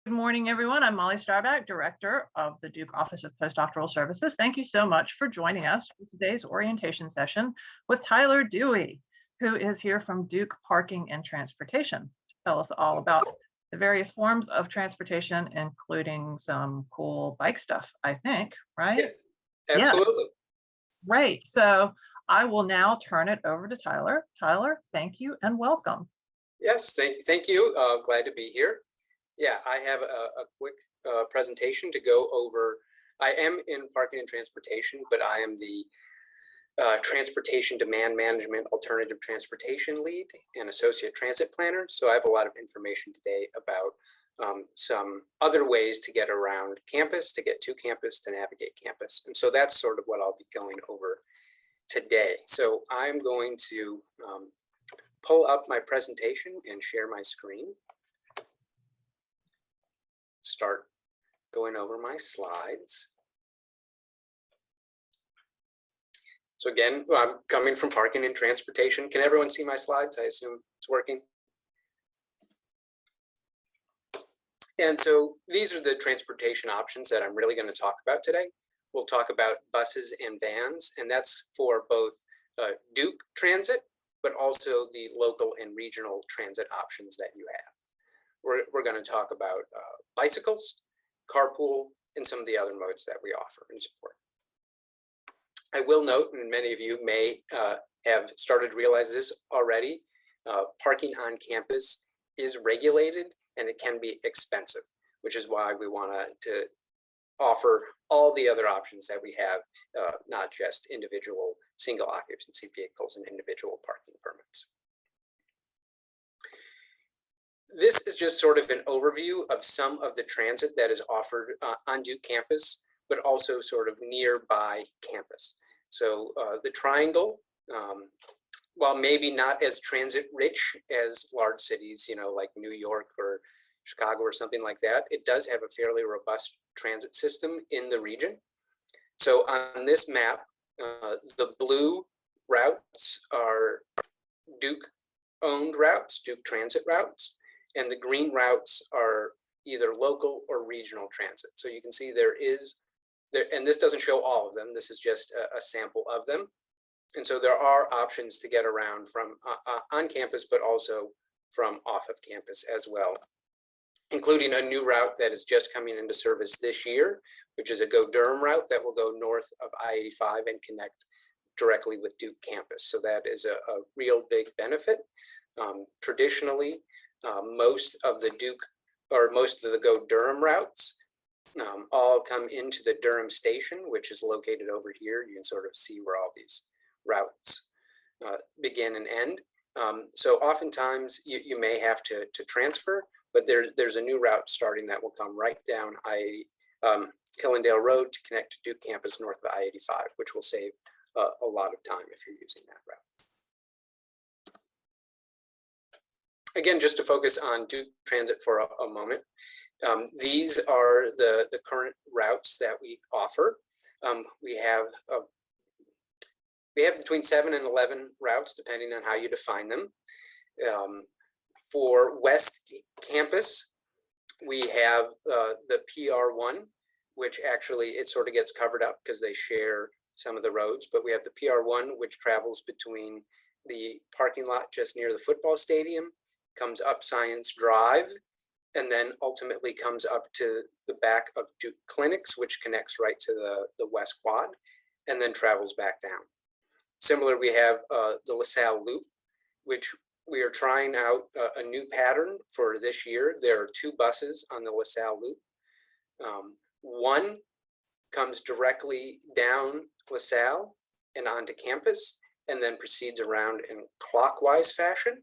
Good morning, everyone. I'm Molly Starback, Director of the Duke Office of Postdoctoral Services. Thank you so much for joining us for today's orientation session with Tyler Dewey, who is here from Duke Parking and Transportation to tell us all about the various forms of transportation, including some cool bike stuff, I think, right? Yes, absolutely. Yes, great. So I will now turn it over to Tyler. Tyler, thank you and welcome. Yes, thank you. Glad to be here. Yeah, I have a quick presentation to go over. I am in parking and transportation, but I am the Transportation Demand Management Alternative Transportation Lead and Associate Transit Planner. So I have a lot of information today about some other ways to get around campus, to get to campus, to navigate campus. And so that's sort of what I'll be going over today. So I'm going to pull up my presentation and share my screen. Start going over my slides. So again, I'm coming from parking and transportation. Can everyone see my slides? I assume it's working. And so these are the transportation options that I'm really going to talk about today. We'll talk about buses and vans, and that's for both Duke Transit, but also the local and regional transit options that you have. We're going to talk about bicycles, carpool, and some of the other modes that we offer and support. I will note, and many of you may have started to realize this already, parking on campus is regulated and it can be expensive, which is why we want to offer all the other options that we have, not just individual single occupancy vehicles and individual parking permits. This is just sort of an overview of some of the transit that is offered on Duke campus, but also sort of nearby campus. So the Triangle, while maybe not as transit rich as large cities, like New York or Chicago or something like that, it does have a fairly robust transit system in the region. So on this map, the blue routes are Duke-owned routes, Duke Transit routes, and the green routes are either local or regional transit. So you can see there, and this doesn't show all of them, this is just a sample of them. And so there are options to get around from on campus, but also from off of campus as well, including a new route that is just coming into service this year, which is a Go Durham route that will go north of I-85 and connect directly with Duke campus. So that is a real big benefit. Traditionally, most of the Go Durham routes all come into the Durham station, which is located over here. You can sort of see where all these routes begin and end. So oftentimes you may have to transfer, but there's a new route starting that will come right down Hillendale Road to connect to Duke campus north of I-85, which will save a lot of time if you're using that route. Again, just to focus on Duke Transit for a moment, these are the current routes that we offer. We have between 7 and 11 routes, depending on how you define them. For West Campus, we have the PR1, which actually it sort of gets covered up because they share some of the roads, but we have the PR1, which travels between the parking lot just near the football stadium, comes up Science Drive, and then ultimately comes up to the back of Duke Clinics, which connects right to the West Quad, and then travels back down. Similar, we have the Lasalle Loop, which we are trying out a new pattern for this year. There are 2 buses on the Lasalle Loop. One comes directly down LaSalle and onto campus, and then proceeds around in clockwise fashion.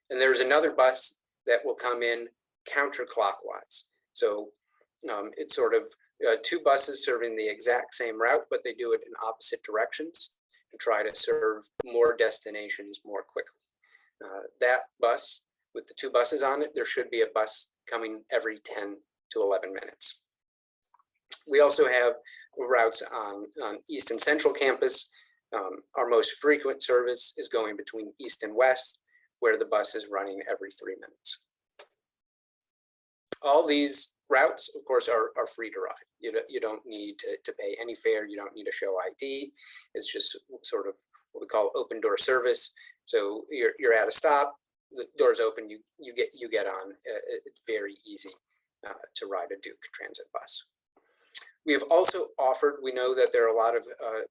And there's another bus that will come in counterclockwise. So it's sort of 2 buses serving the exact same route, but they do it in opposite directions to try to serve more destinations more quickly. That bus, with the 2 buses on it, there should be a bus coming every 10 to 11 minutes. We also have routes on East and Central campus. Our most frequent service is going between East and West, where the bus is running every 3 minutes. All these routes, of course, are free to ride. You don't need to pay any fare. You don't need to show ID. It's just sort of what we call open door service. So you're at a stop, the doors open, you get on. It's very easy to ride a Duke transit bus. We have also offered, we know that there are a lot of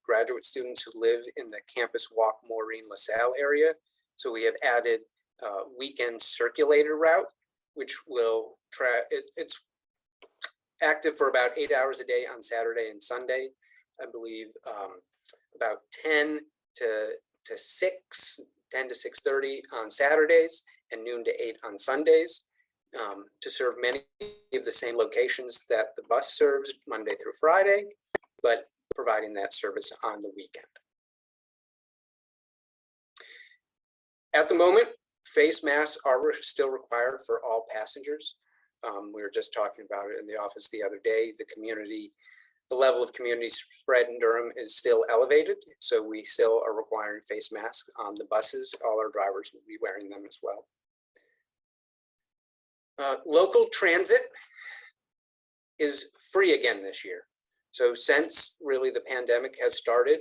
graduate students who live in the Campus Walk Maureen LaSalle area. So we have added weekend circulator route, which will it's active for about 8 hours a day on Saturday and Sunday. I believe about 10 to 6, 10 to 6:30 on Saturdays and noon to 8 on Sundays, to serve many of the same locations that the bus serves Monday through Friday, but providing that service on the weekend. At the moment, face masks are still required for all passengers. We were just talking about it in the office the other day. The level of community spread in Durham is still elevated, so we still are requiring face masks on the buses. All our drivers will be wearing them as well. Local transit is free again this year. So since really the pandemic has started,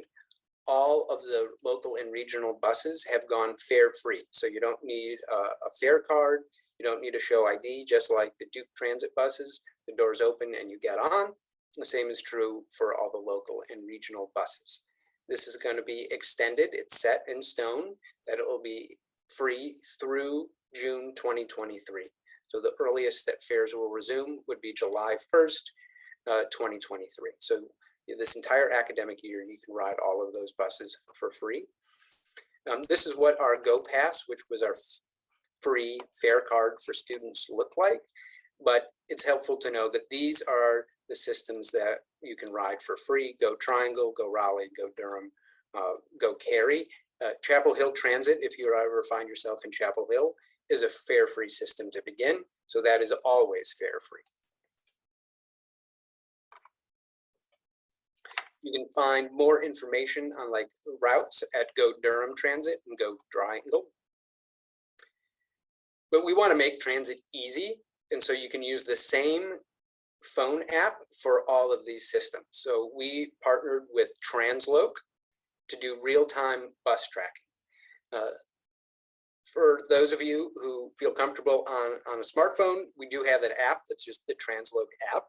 all of the local and regional buses have gone fare free. So you don't need a fare card. You don't need to show ID, just like the Duke transit buses. The doors open and you get on. The same is true for all the local and regional buses. This is going to be extended. It's set in stone that it will be free through June 2023. So the earliest that fares will resume would be July 1st, 2023. So this entire academic year, you can ride all of those buses for free. This is what our Go Pass, which was our free fare card for students, look like. But it's helpful to know that these are the systems that you can ride for free: Go Triangle, Go Raleigh, Go Durham, Go Cary. Chapel Hill Transit, if you ever find yourself in Chapel Hill, is a fare-free system to begin. So that is always fare-free. You can find more information on like routes at Go Durham Transit and Go Triangle. But we want to make transit easy. And so you can use the same phone app for all of these systems. So we partnered with Transloc to do real-time bus tracking. For those of you who feel comfortable on a smartphone, we do have that app that's just the Transloc app.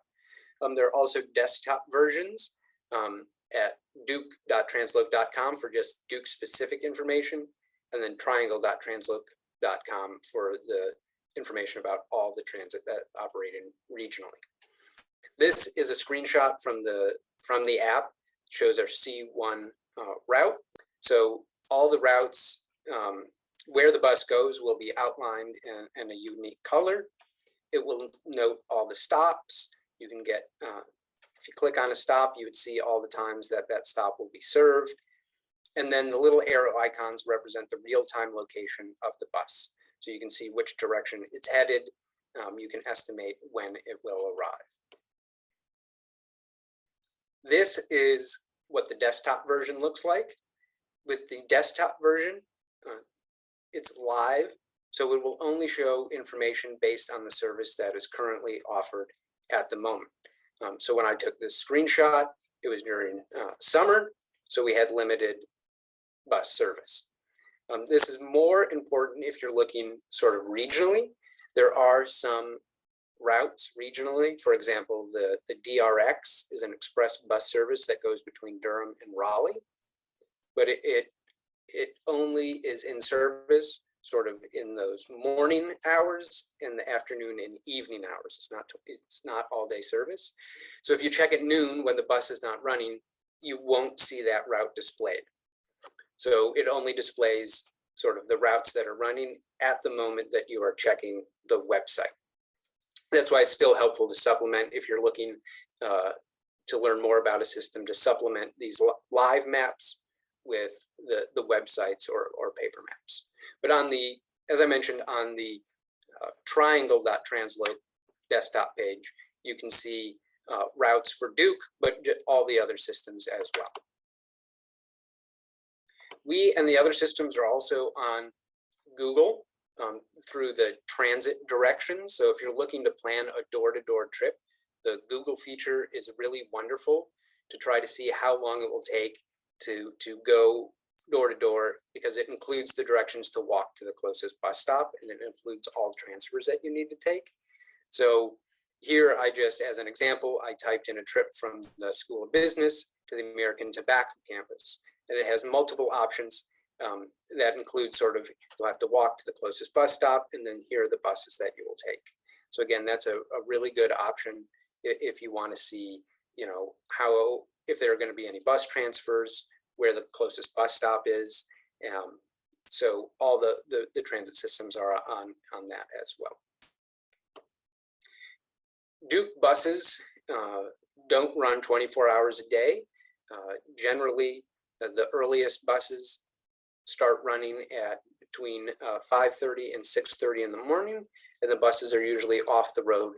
There are also desktop versions at duke.transloc.com for just Duke specific information, and then triangle.transloc.com for the information about all the transit that operate regionally. This is a screenshot from the app. It shows our C1 route. So all the routes where the bus goes will be outlined in a unique color. It will note all the stops. You can get, if you click on a stop, you would see all the times that that stop will be served. And then the little arrow icons represent the real-time location of the bus. So you can see which direction it's headed. You can estimate when it will arrive. This is what the desktop version looks like. With the desktop version, it's live, so it will only show information based on the service that is currently offered at the moment. So when I took this screenshot, it was during summer, so we had limited bus service. This is more important if you're looking sort of regionally. There are some routes regionally. For example, the DRX is an express bus service that goes between Durham and Raleigh, but it only is in service sort of in those morning hours, in the afternoon and evening hours. It's not all day service. So if you check at noon when the bus is not running, you won't see that route displayed. So it only displays sort of the routes that are running at the moment that you are checking the website. That's why it's still helpful to supplement if you're looking to learn more about a system, to supplement these live maps with the websites or paper maps. But on the, as I mentioned, on the triangle.transloc desktop page, you can see routes for Duke, but all the other systems as well. We and the other systems are also on Google. through the transit directions. So if you're looking to plan a door-to-door trip, the Google feature is really wonderful to try to see how long it will take to go door to door, because it includes the directions to walk to the closest bus stop, and it includes all transfers that you need to take. So here I just, as an example, I typed in a trip from the School of Business to the American Tobacco campus, and it has multiple options that include sort of, you'll have to walk to the closest bus stop, and then here are the buses that you will take. So again, that's a really good option if you want to see, you know, how, if there are going to be any bus transfers, where the closest bus stop is. So all the transit systems are on that as well. Duke buses don't run 24 hours a day. Generally, the earliest buses start running at between 5:30 and 6:30 in the morning, and the buses are usually off the road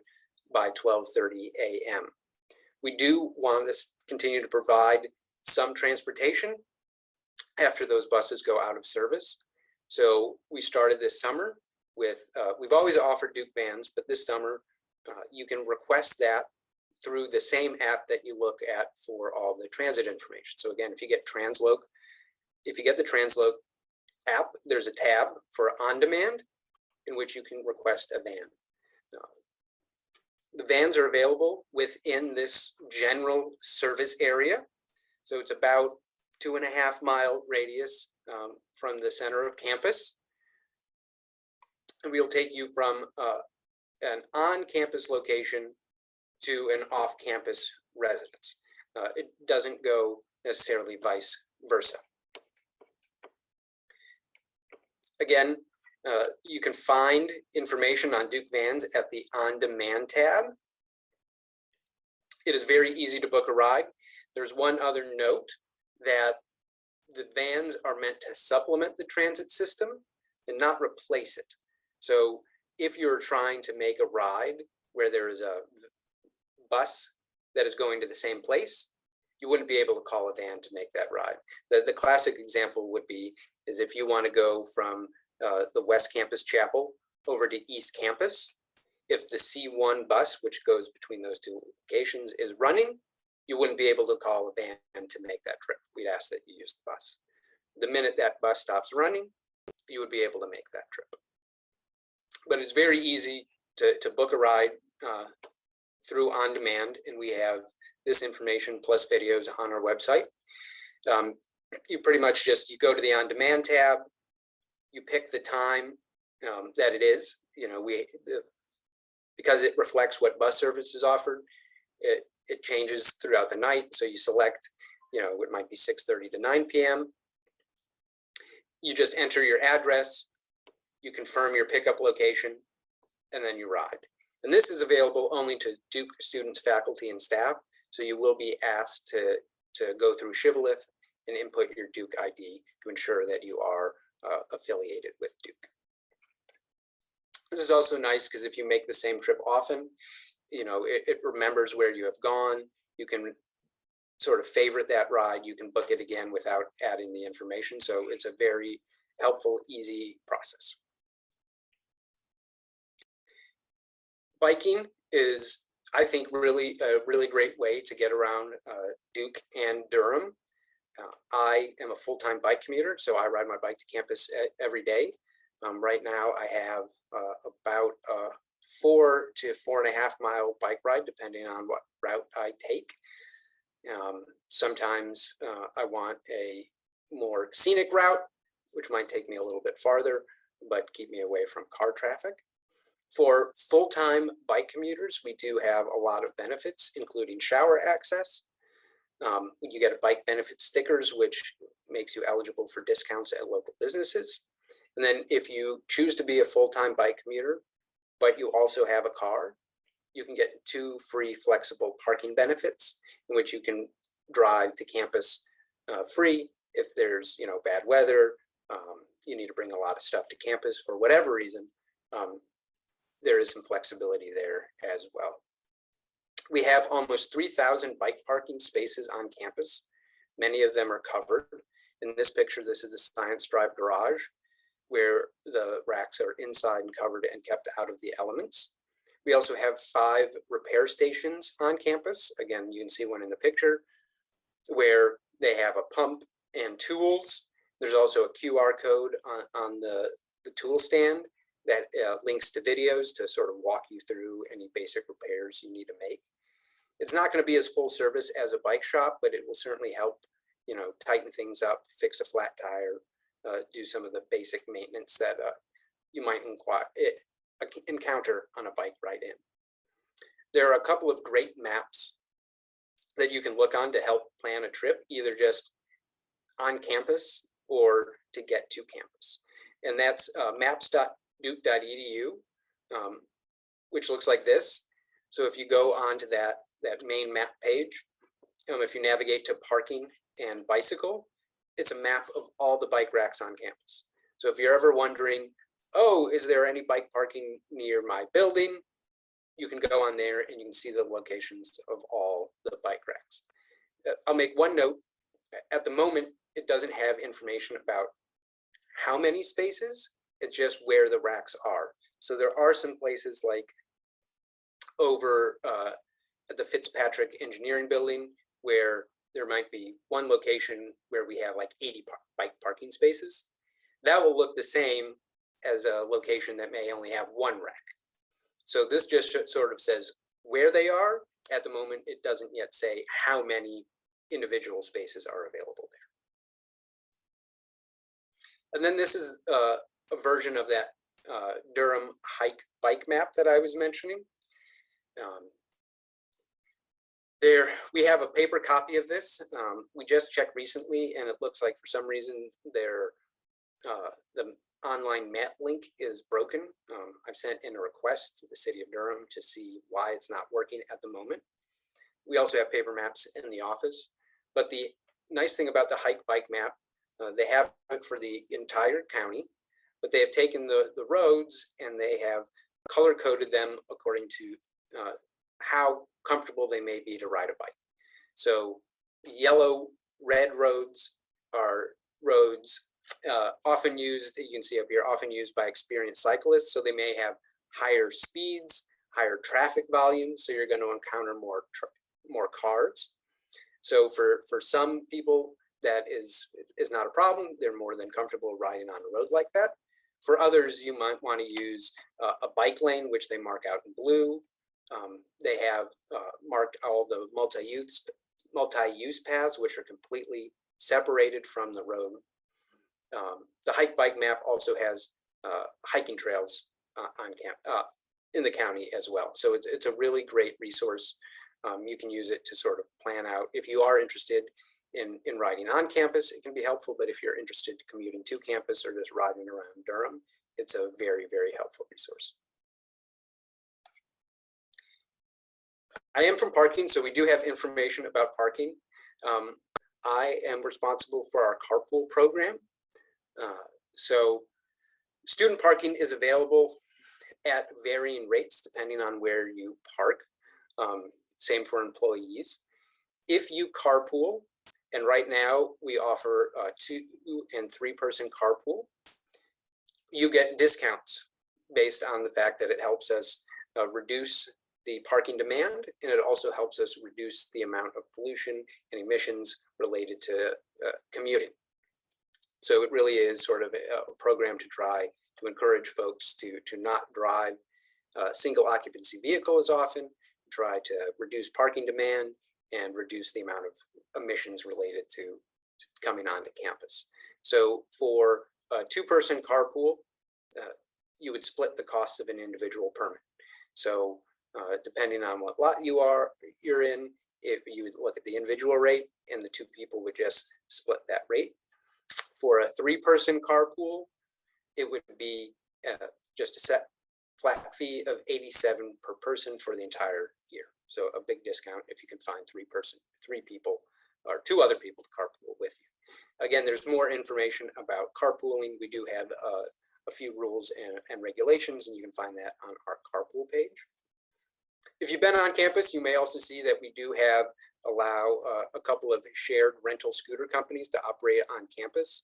by 12:30 a.m. We do want to continue to provide some transportation after those buses go out of service. So we started this summer with, we've always offered Duke vans, but this summer you can request that through the same app that you look at for all the transit information. So again, if you get Transloc, if you get the Transloc app, there's a tab for on demand in which you can request a van. The vans are available within this general service area. So it's about 2.5 mile radius from the center of campus. And we'll take you from an on-campus location to an off-campus residence. It doesn't go necessarily vice versa. Again, you can find information on Duke vans at the On-Demand tab. It is very easy to book a ride. There's one other note, that the vans are meant to supplement the transit system and not replace it. So if you're trying to make a ride where there is a bus that is going to the same place, you wouldn't be able to call a van to make that ride. The classic example would be, is if you want to go from the West Campus Chapel over to East Campus, if the C1 bus, which goes between those two locations, is running, you wouldn't be able to call a van to make that trip. We'd ask that you use the bus. The minute that bus stops running, you would be able to make that trip. But it's very easy to book a ride through On Demand, and we have this information plus videos on our website. You pretty much just, you go to the On Demand tab, you pick the time that it is, you know, because it reflects what bus service is offered, it changes throughout the night. So you select, you know, it might be 6:30 to 9 p.m. You just enter your address, you confirm your pickup location, and then you ride. And this is available only to Duke students, faculty, and staff. So you will be asked to go through Shibboleth and input your Duke ID to ensure that you are affiliated with Duke. This is also nice because if you make the same trip often, you know, it remembers where you have gone. You can sort of favorite that ride. You can book it again without adding the information. So it's a very helpful, easy process. Biking is, I think, really a really great way to get around Duke and Durham. I am a full-time bike commuter, so I ride my bike to campus every day. Right now, I have about 4 to 4.5 mile bike ride, depending on what route I take. Sometimes I want a more scenic route, which might take me a little bit farther, but keep me away from car traffic. For full-time bike commuters, we do have a lot of benefits, including shower access. You get a bike benefit stickers, which makes you eligible for discounts at local businesses. And then if you choose to be a full-time bike commuter, but you also have a car, you can get 2 free flexible parking benefits in which you can drive to campus free if there's, you know, bad weather, you need to bring a lot of stuff to campus for whatever reason. There is some flexibility there as well. We have almost 3,000 bike parking spaces on campus. Many of them are covered. In this picture, this is the Science Drive garage. where the racks are inside and covered and kept out of the elements. We also have 5 repair stations on campus. Again, you can see one in the picture where they have a pump and tools. There's also a QR code on the tool stand that links to videos to sort of walk you through any basic repairs you need to make. It's not going to be as full service as a bike shop, but it will certainly help, you know, tighten things up, fix a flat tire, do some of the basic maintenance that you might encounter on a bike ride in. There are a couple of great maps that you can look on to help plan a trip, either just on campus or to get to campus. And that's maps.duke.edu, which looks like this. So if you go onto that main map page, if you navigate to parking and bicycle, it's a map of all the bike racks on campus. So if you're ever wondering, oh, is there any bike parking near my building? You can go on there and you can see the locations of all the bike racks. I'll make one note. At the moment, it doesn't have information about how many spaces, it's just where the racks are. So there are some places like over at the Fitzpatrick Engineering Building where there might be one location where we have like 80 bike parking spaces. That will look the same as a location that may only have one rack. So this just sort of says where they are. At the moment, it doesn't yet say how many individual spaces are available there. And then this is a version of that Durham hike bike map that I was mentioning. There, we have a paper copy of this. We just checked recently, and it looks like for some reason the online map link is broken. I've sent in a request to the city of Durham to see why it's not working at the moment. We also have paper maps in the office, but the nice thing about the hike bike map, they have it for the entire county, but they have taken the roads and they have color coded them according to how comfortable they may be to ride a bike. So yellow, red roads are roads often used, you can see up here, often used by experienced cyclists. So they may have higher speeds, higher traffic volumes. So you're going to encounter more cars. So for some people, that is not a problem. They're more than comfortable riding on a road like that. For others, you might want to use a bike lane, which they mark out in blue. They have marked all the multi-use paths, which are completely separated from the road. The hike bike map also has hiking trails in the county as well. So it's a really great resource. You can use it to sort of plan out. If you are interested in riding on campus, it can be helpful, but if you're interested in commuting to campus or just riding around Durham, it's a very, very helpful resource. I am from parking, so we do have information about parking. I am responsible for our carpool program. So student parking is available at varying rates depending on where you park. Same for employees. If you carpool, and right now we offer 2- and 3-person carpool, you get discounts based on the fact that it helps us reduce the parking demand, and it also helps us reduce the amount of pollution and emissions related to commuting. So it really is sort of a program to try to encourage folks to not drive a single occupancy vehicle as often, try to reduce parking demand and reduce the amount of emissions related to coming onto campus. So for a 2-person carpool, you would split the cost of an individual permit. So depending on what lot you're in, you would look at the individual rate and the 2 people would just split that rate. For a 3-person carpool, it would be just a set flat fee of $87 per person for the entire year. So a big discount if you can find 3 people or 2 other people to carpool with you. Again, there's more information about carpooling. We do have a few rules and regulations, and you can find that on our carpool page. If you've been on campus, you may also see that we do allow a couple of shared rental scooter companies to operate on campus.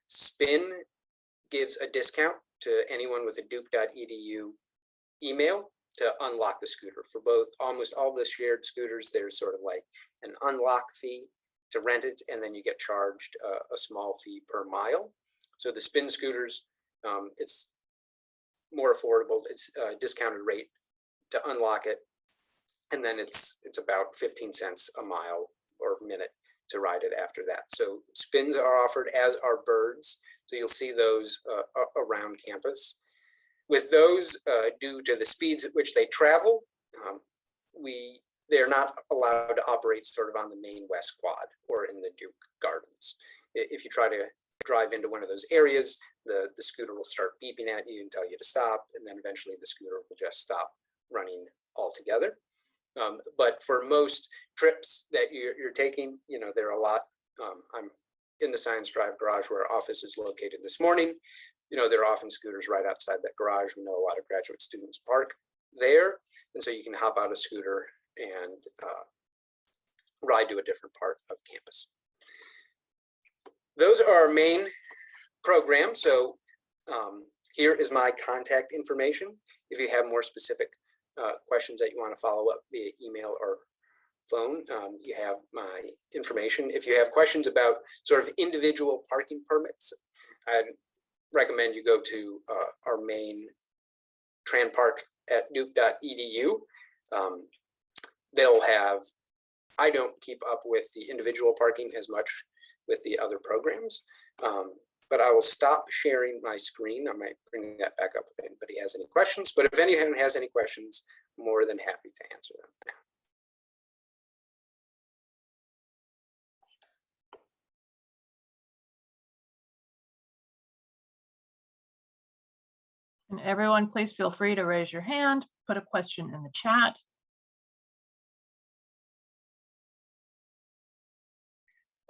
Spin gives a discount to anyone with a duke.edu email to unlock the scooter. For both, almost all the shared scooters, there's sort of like an unlock fee to rent it, and then you get charged a small fee per mile. So the spin scooters, it's more affordable. It's a discounted rate to unlock it, and then it's about 15 cents a mile or minute to ride it after that. So spins are offered, as are birds. So you'll see those around campus. With those, due to the speeds at which they travel, they're not allowed to operate sort of on the main west quad or in the Duke Gardens. If you try to drive into one of those areas, the scooter will start beeping at you and tell you to stop, and then eventually the scooter will just stop running altogether. But for most trips that you're taking, there are a lot. I'm in the Science Drive garage where our office is located this morning. There are often scooters right outside that garage. We know a lot of graduate students park there. And so you can hop out a scooter and ride to a different part of campus. Those are our main programs. So here is my contact information. If you have more specific questions that you want to follow up via email or phone, you have my information. If you have questions about sort of individual parking permits, I'd recommend you go to our main Tran Park at duke.edu. They'll have, I don't keep up with the individual parking as much with the other programs, but I will stop sharing my screen. I might bring that back up if anybody has any questions, but if anyone has any questions, I'm more than happy to answer them now. And everyone, please feel free to raise your hand, put a question in the chat.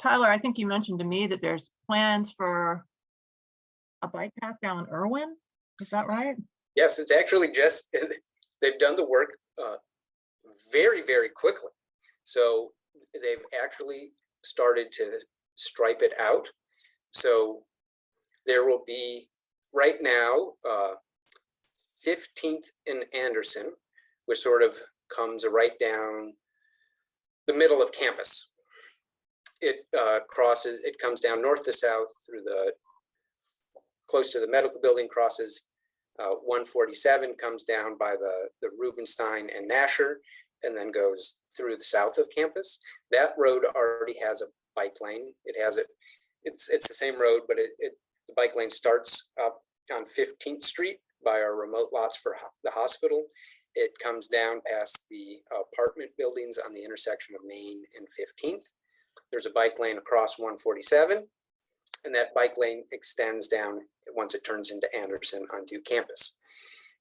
Tyler, I think you mentioned to me that there's plans for a bike path down Irwin. Is that right? Yes, it's actually just, they've done the work very, very quickly. So they've actually started to stripe it out. So there will be right now 15th and Anderson, which sort of comes right down the middle of campus. It it comes down north to south through close to the medical building, crosses 147, comes down by the Rubenstein and Nasher, and then goes through the south of campus. That road already has a bike lane. It's the same road, but the bike lane starts up on 15th Street by our remote lots for the hospital. It comes down past the apartment buildings on the intersection of Main and 15th. There's a bike lane across 147, and that bike lane extends down once it turns into Anderson on Duke campus.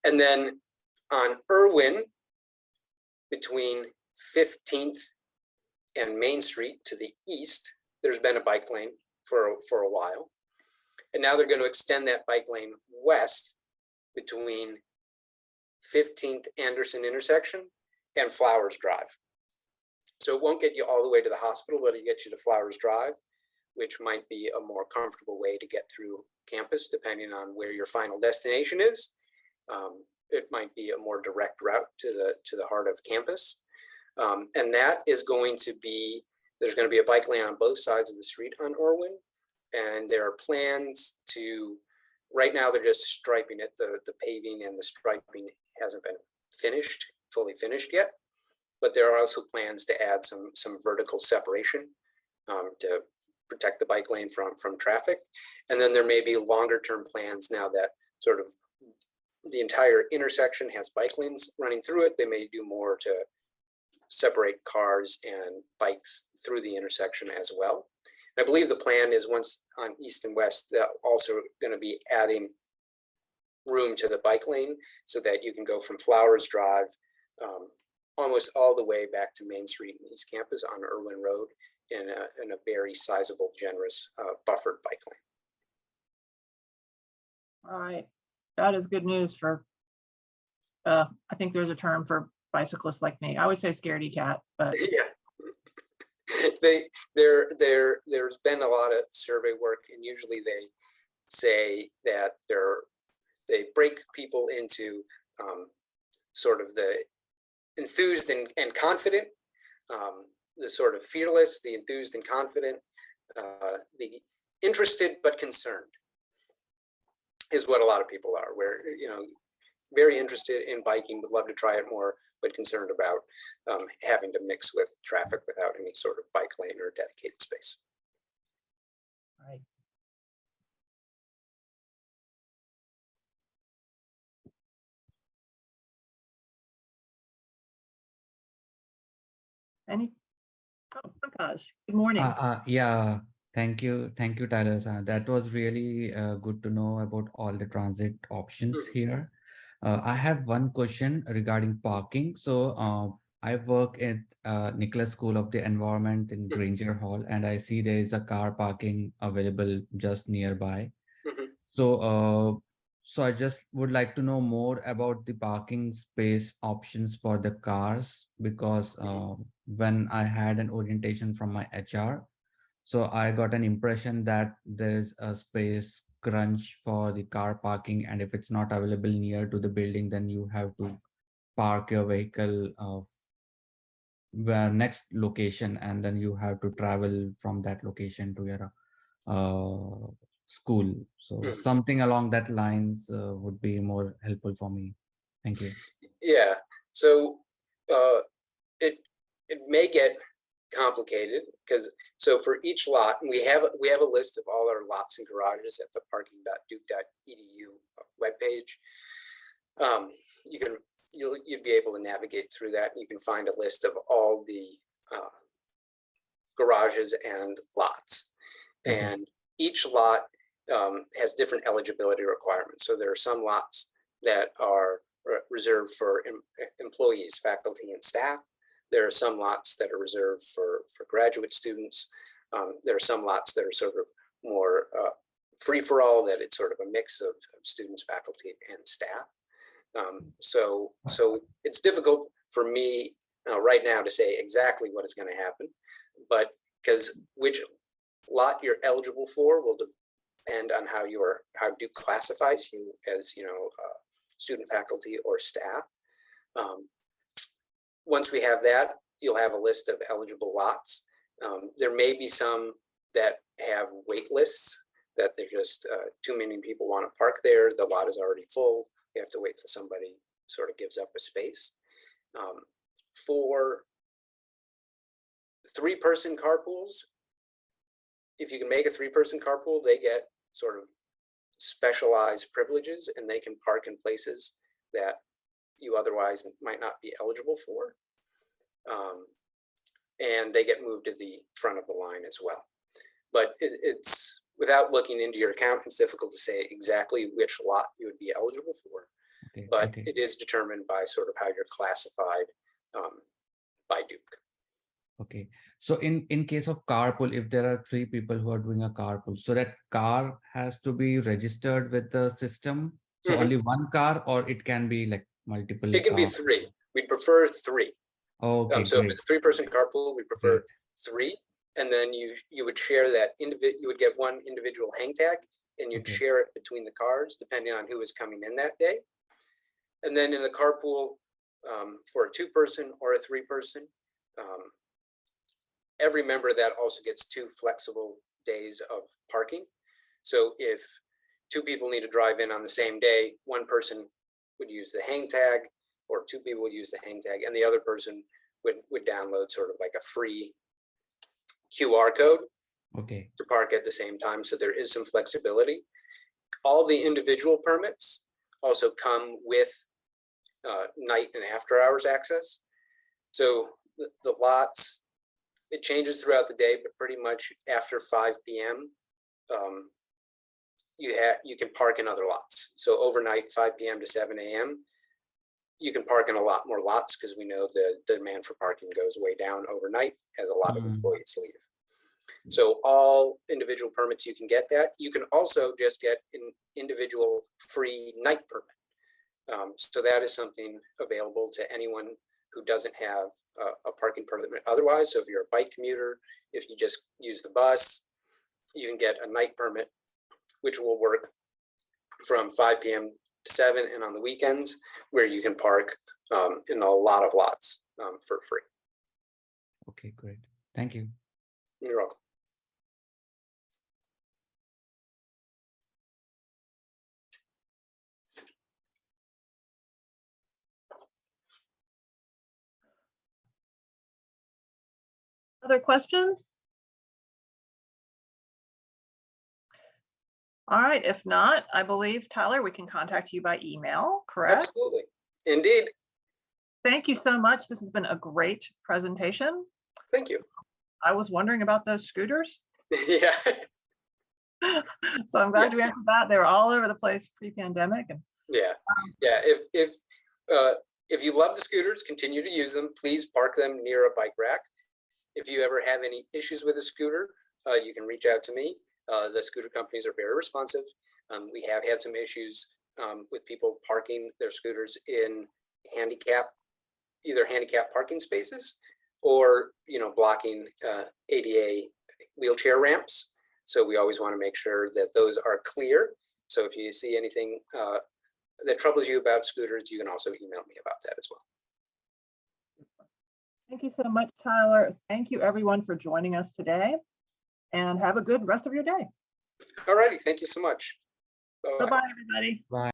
And then on Irwin, between 15th and Main Street to the east, there's been a bike lane for a while. And now they're going to extend that bike lane west between 15th Anderson intersection and Flowers Drive. So it won't get you all the way to the hospital, but it'll get you to Flowers Drive, which might be a more comfortable way to get through campus, depending on where your final destination is. It might be a more direct route to the heart of campus. And that is going to be, there's going to be a bike lane on both sides of the street on Irwin. And there are plans to, right now they're just striping it. The paving and the striping hasn't been fully finished yet. But there are also plans to add some vertical separation to protect the bike lane from traffic. And then there may be longer term plans now that sort of the entire intersection has bike lanes running through it. They may do more to separate cars and bikes through the intersection as well. And I believe the plan is once on east and west, that also going to be adding room to the bike lane so that you can go from Flowers Drive almost all the way back to Main Street and East Campus on Irwin Road in a very sizable, generous buffered bike lane. All right, that is good news for, I think there's a term for bicyclists like me. I would say scaredy cat, but yeah. There's been a lot of survey work, and usually say that they break people into sort of the enthused and confident, the sort of fearless, the enthused and confident, the interested but concerned is what a lot of people are, where, very interested in biking, would love to try it more, but concerned about having to mix with traffic without any sort of bike lane or dedicated space. Right. Any? Oh, Pankaj, good morning. Yeah, thank you, Tyler. That was really good to know about all the transit options here. I have one question regarding parking. So I work at Nicholas School of the Environment in Granger Hall, and I see there is a car parking available just nearby. So I just would like to know more about the parking space options for the cars, because when I had an orientation from my HR, so I got an impression that there's a space crunch for the car parking, and if it's not available near to the building, then you have to park your vehicle where next location, and then you have to travel from that location to your school. So something along that lines would be more helpful for me. Thank you. Yeah. So it may get complicated, because for each lot, we have a list of all our lots and garages at the parking.duke.edu webpage. You'd be able to navigate through that. You can find a list of all the garages and lots, and each lot has different eligibility requirements. So there are some lots that are reserved for employees, faculty, and staff. There are some lots that are reserved for graduate students. There are some lots that are sort of more free-for-all, that it's sort of a mix of students, faculty, and staff. So it's difficult for me right now to say exactly what is going to happen, but because which lot you're eligible for will depend on how Duke classifies you as, student, faculty, or staff. Once we have that, you'll have a list of eligible lots. There may be some that have wait lists, that there's just too many people want to park there. The lot is already full. You have to wait till somebody sort of gives up a space. For 3-person carpools, if you can make a 3-person carpool, they get sort of specialized privileges, and they can park in places that you otherwise might not be eligible for. And they get moved to the front of the line as well. But it's, without looking into your account, it's difficult to say exactly which lot you would be eligible for. But it is determined by sort of how you're classified by Duke. Okay. So in case of carpool, if there are 3 people who are doing a carpool, so that car has to be registered with the system. So only one car, or it can be like multiple? It can be 3. We'd prefer 3. Okay. So if it's a 3-person carpool, we prefer 3. And then you would share that you would get one individual hang tag, and you'd share it between the cars depending on who is coming in that day. And then in the carpool, for a 2-person or a 3-person, every member of that also gets 2 flexible days of parking. So if 2 people need to drive in on the same day, one person would use the hang tag, or 2 people would use the hang tag, and the other person would download sort of like a free QR code to park at the same time. So there is some flexibility. All the individual permits also come with night and after hours access. So the lots, it changes throughout the day, but pretty much after 5 p.m. You can park in other lots. So overnight, 5 p.m. to 7 a.m., you can park in a lot more lots, because we know the demand for parking goes way down overnight as a lot of employees leave. So all individual permits, you can get that. You can also just get an individual free night permit. So that is something available to anyone who doesn't have a parking permit otherwise. So if you're a bike commuter, if you just use the bus, you can get a night permit which will work from 5 p.m. to 7 and on the weekends, where you can park in a lot of lots for free. Okay, great. Thank you. You're welcome. Other questions? All right, if not, I believe, Tyler, we can contact you by email, correct? Absolutely. Indeed. Thank you so much. This has been a great presentation. Thank you. I was wondering about those scooters. Yeah. So I'm glad you Yes. answered that. They were all over the place pre-pandemic. And Yeah. Yeah. If you love the scooters, continue to use them. Please park them near a bike rack. If you ever have any issues with a scooter, you can reach out to me. The scooter companies are very responsive. We have had some issues with people parking their scooters in either handicap parking spaces or, blocking ADA wheelchair ramps. So we always want to make sure that those are clear. So if you see anything that troubles you about scooters, you can also email me about that as well. thank you so much, Tyler. Thank you, everyone, for joining us today. And have a good rest of your day. All righty. Thank you so much. Bye-bye. Bye-bye, everybody. Bye.